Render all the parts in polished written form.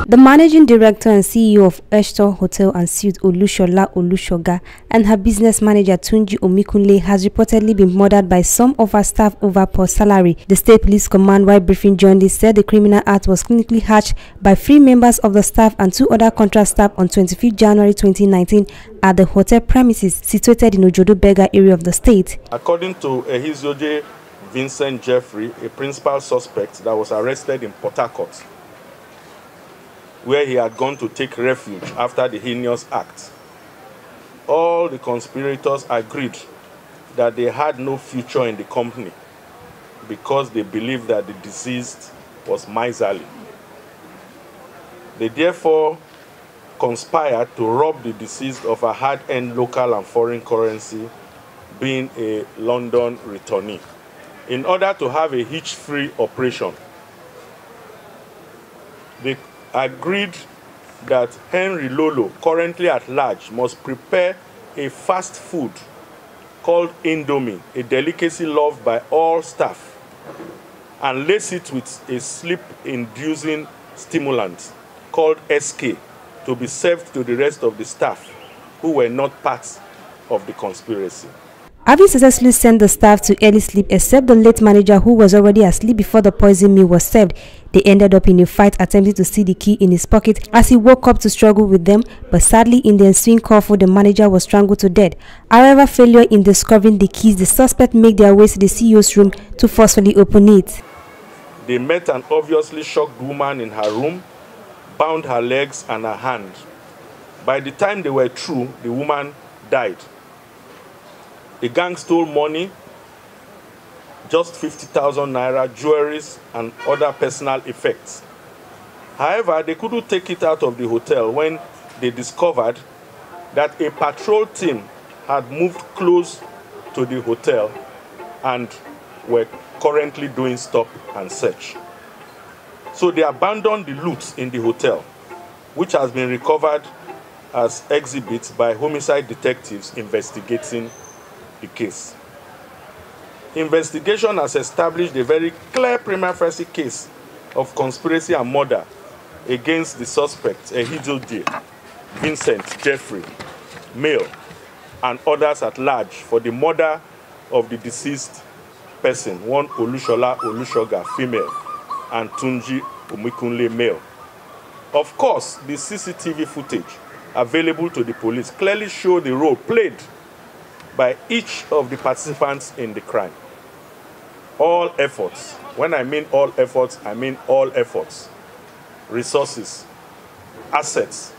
The managing director and CEO of Eshtor Hotel and Suites, Olushola Olushoga, and her business manager Tunji Omikunle has reportedly been murdered by some of her staff over poor salary. The State Police Command, while briefing journalists, said the criminal act was clinically hatched by 3 members of the staff and 2 other contract staff on 25 January 2019 at the hotel premises situated in Ojodo Berger area of the state. According to Ehizode Vincent Jeffrey, a principal suspect that was arrested in Port Harcourt, where he had gone to take refuge after the heinous act, all the conspirators agreed that they had no future in the company because they believed that the deceased was miserly. They therefore conspired to rob the deceased of a hard-earned local and foreign currency, being a London returnee, in order to have a hitch-free operation. They agreed that Henry Lolo, currently at large, must prepare a fast food called Indomie, a delicacy loved by all staff, and lace it with a sleep-inducing stimulant called SK to be served to the rest of the staff who were not part of the conspiracy. Having successfully sent the staff to early sleep except the late manager, who was already asleep before the poison meal was served, they ended up in a fight attempting to see the key in his pocket as he woke up to struggle with them, but sadly in the ensuing scuffle the manager was strangled to death. However, failure in discovering the keys, the suspect made their way to the CEO's room to forcefully open it. They met an obviously shocked woman in her room, bound her legs and her hand. By the time they were through, the woman died. The gang stole money, just 50,000 naira, jewelries, and other personal effects. However, they couldn't take it out of the hotel when they discovered that a patrol team had moved close to the hotel and were currently doing stop and search. So they abandoned the loot in the hotel, which has been recovered as exhibits by homicide detectives investigating the case. Investigation has established a very clear prima facie case of conspiracy and murder against the suspects, Ehizode Vincent Jeffrey, male, and others at large for the murder of the deceased person, one Olushola Olushoga, female, and Tunji Omikunle, male. Of course, the CCTV footage available to the police clearly show the role played by each of the participants in the crime. All efforts, when I mean all efforts, I mean all efforts, resources, assets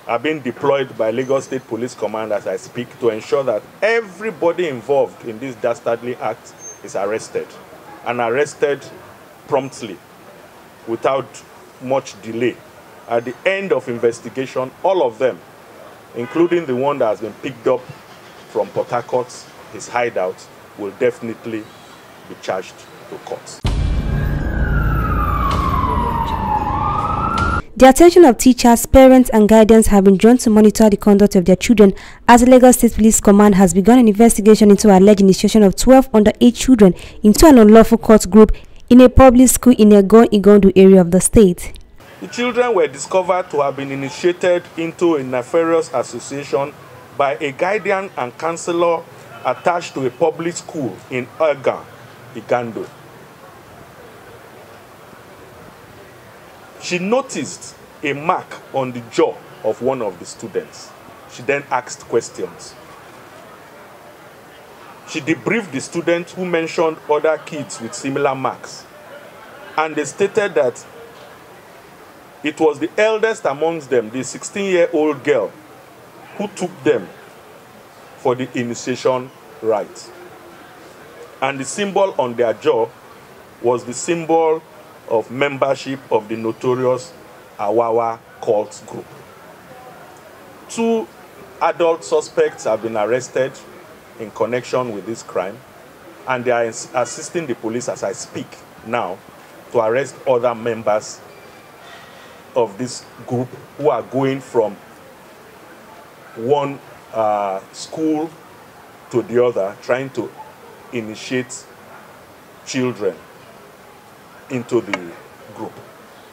are being deployed by Lagos State Police Command as I speak to ensure that everybody involved in this dastardly act is arrested, and arrested promptly without much delay. At the end of investigation, all of them, including the one that has been picked up from Port Harcourt, his hideout, will definitely be charged to court. The attention of teachers, parents and guardians have been drawn to monitor the conduct of their children as the Lagos State Police Command has begun an investigation into alleged initiation of 12 underage children into an unlawful court group in a public school in Ikorodu area of the state. The children were discovered to have been initiated into a nefarious association by a guardian and counselor attached to a public school in Oga, Igando. She noticed a mark on the jaw of one of the students. She then asked questions. She debriefed the student, who mentioned other kids with similar marks, and they stated that it was the eldest amongst them, the 16-year-old girl, who took them for the initiation rite. And the symbol on their jaw was the symbol of membership of the notorious Awawa cult group. 2 adult suspects have been arrested in connection with this crime, and they are assisting the police as I speak now to arrest other members of this group who are going from one school to the other, trying to initiate children into the group.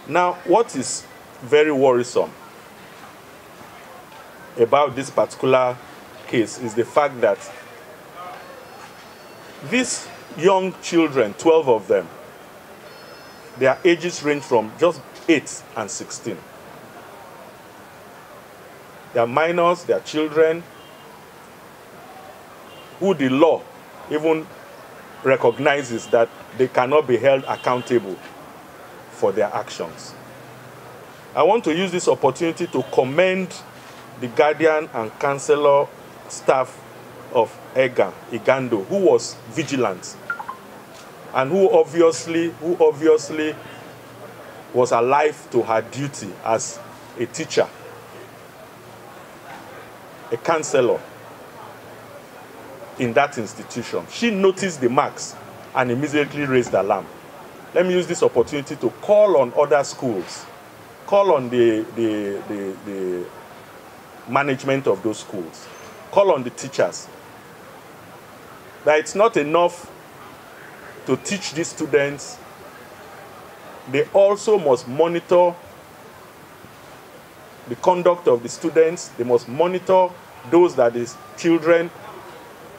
Now, what is very worrisome about this particular case is the fact that these young children, 12 of them, their ages range from just 8 and 16. They are minors, they are children who the law even recognizes that they cannot be held accountable for their actions. I want to use this opportunity to commend the guardian and counselor staff of Igando, who was vigilant and who obviously was alive to her duty as a teacher, a counselor in that institution. She noticed the marks and immediately raised alarm. Let me use this opportunity to call on other schools, call on the management of those schools, call on the teachers, that it's not enough to teach these students. They also must monitor the conduct of the students. They must monitor those that these children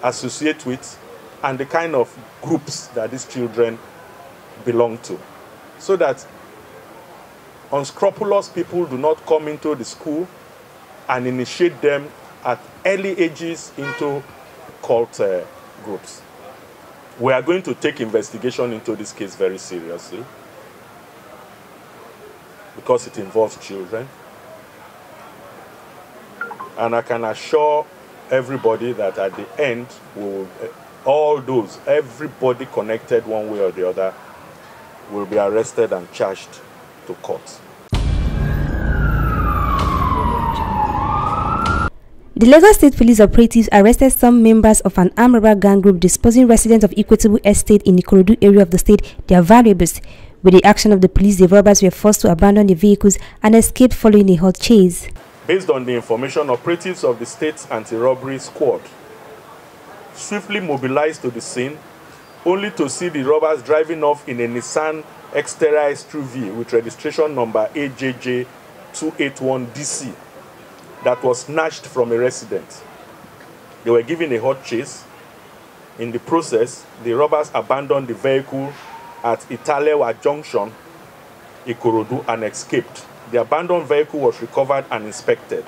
associate with and the kind of groups that these children belong to, so that unscrupulous people do not come into the school and initiate them at early ages into cult groups. We are going to take investigation into this case very seriously because it involves children. And I can assure everybody that at the end, everybody connected one way or the other will be arrested and charged to court. The Lagos State Police operatives arrested some members of an armed robber gang group disposing residents of Ikorodu Estate in Ikorodu area of the state their valuables. With the action of the police, the robbers were forced to abandon the vehicles and escaped following a hot chase. Based on the information, operatives of the state's anti-robbery squad swiftly mobilized to the scene, only to see the robbers driving off in a Nissan Xterra SUV with registration number AJJ281DC that was snatched from a resident. They were given a hot chase. In the process, the robbers abandoned the vehicle at Italewa Junction, Ikorodu, and escaped. The abandoned vehicle was recovered and inspected.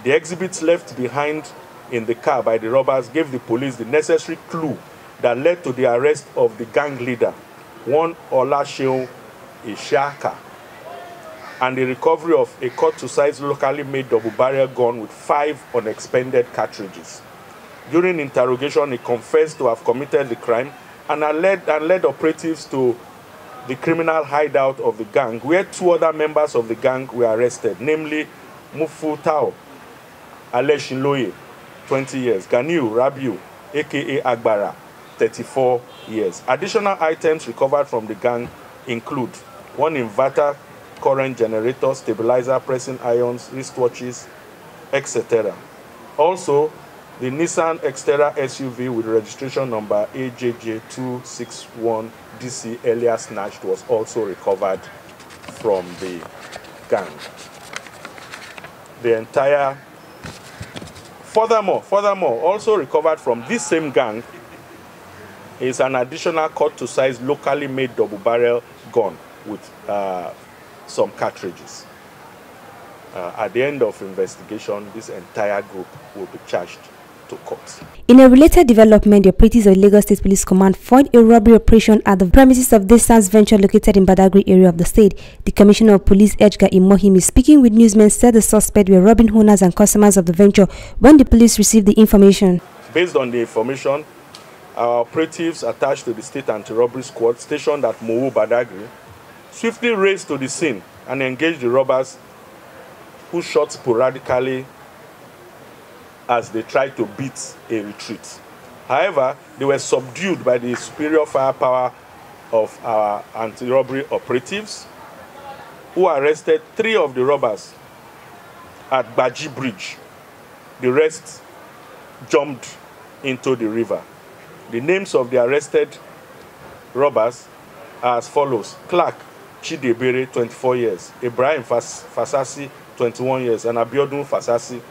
The exhibits left behind in the car by the robbers gave the police the necessary clue that led to the arrest of the gang leader, one Olasheun Ishaka, and the recovery of a cut-to-size locally made double-barrel gun with 5 unexpended cartridges. During interrogation, he confessed to have committed the crime and led operatives to the criminal hideout of the gang, where 2 other members of the gang were arrested, namely Mufutao Aleshinloye, 20 years, Ganiu Rabiu, aka Agbara, 34 years. Additional items recovered from the gang include 1 inverter, current generator, stabilizer, pressing irons, wristwatches, etc. Also, the Nissan Xterra SUV with registration number AJJ261DC earlier snatched was also recovered from the gang. The entire... Furthermore, also recovered from this same gang is an additional cut-to-size locally made double-barrel gun with some cartridges. At the end of investigation, this entire group will be charged to court. In a related development, the operatives of Lagos State Police Command foiled a robbery operation at the premises of Distance Venture located in Badagry area of the state. The Commissioner of Police, Edgar Imohimi, speaking with newsmen, said the suspects were robbing owners and customers of the venture when the police received the information. Based on the information, our operatives attached to the State Anti-Robbery Squad stationed at Mowo Badagry swiftly raced to the scene and engaged the robbers, who shot sporadically as they tried to beat a retreat. However, they were subdued by the superior firepower of our anti-robbery operatives, who arrested 3 of the robbers at Baji Bridge. The rest jumped into the river. The names of the arrested robbers are as follows: Clark Chidebere, 24 years, Ibrahim Fasasi, 21 years, and Abiodun Fasasi,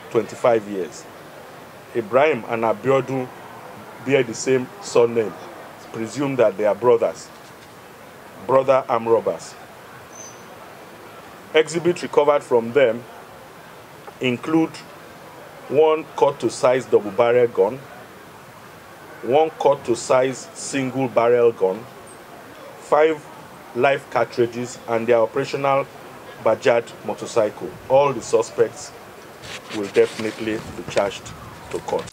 25 years. Ibrahim and Abiodun bear the same surname. It's presumed that they are brothers, brother armed robbers. Exhibits recovered from them include one cut-to-size double-barrel gun, one cut-to-size single-barrel gun, 5 live cartridges, and their operational Bajaj motorcycle. All the suspects will definitely be charged to court.